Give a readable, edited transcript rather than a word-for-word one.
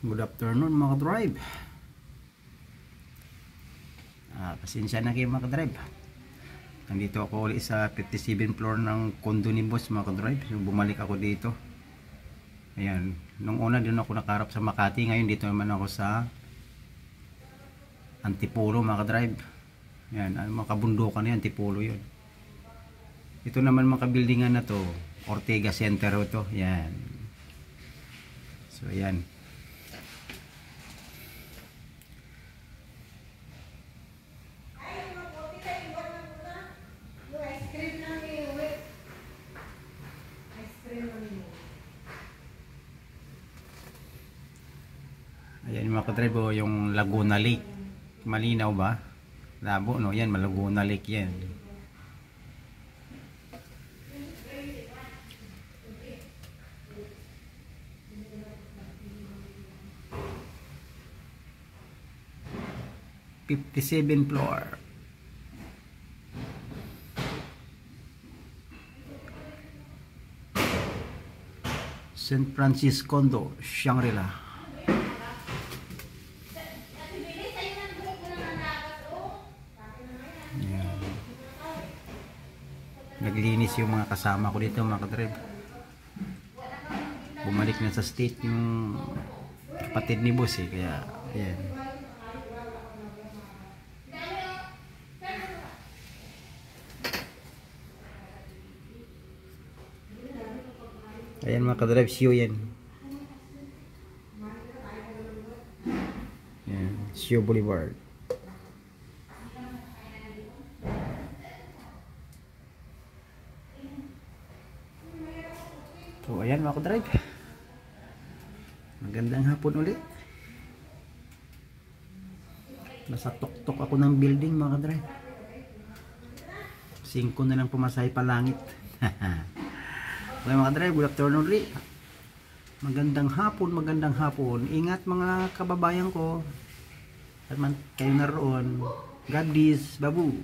Good afternoon mga drive. Pasensya na kayo mga drive. Nandito ako ulit sa 57 floor ng condo ni boss mga drive. So, bumalik ako dito. Ayan, nung una din ako nakarap sa Makati, ngayon dito naman ako sa Antipolo mga drive. Ayan, mga kabundukan na yan, Antipolo yun. Ito naman mga buildingan na to, Ortega Center ito. Ayan. So ayan. Ayan mga katribo, yung Laguna Lake. Malinaw ba? Labo no? Yan, Laguna Lake yan. '57 floor. St. Francis Condo, Shangri-La. Naglinis yung mga kasama ko dito mga katrib. Bumalik na sa state yung kapatid ni boss eh, kaya ayan. Ayan mga kadrive, Sio yan. Ayan, Sio Boulevard. So ayan mga kadrive, magandang hapon ulit. Nasa tuktok ako ng building mga kadrive. 5 na lang pumasay pa langit. Okay mga kadrive, good afternoon ulit. Magandang hapon. Ingat mga kababayan ko. At man kayo naroon. God bless, babu.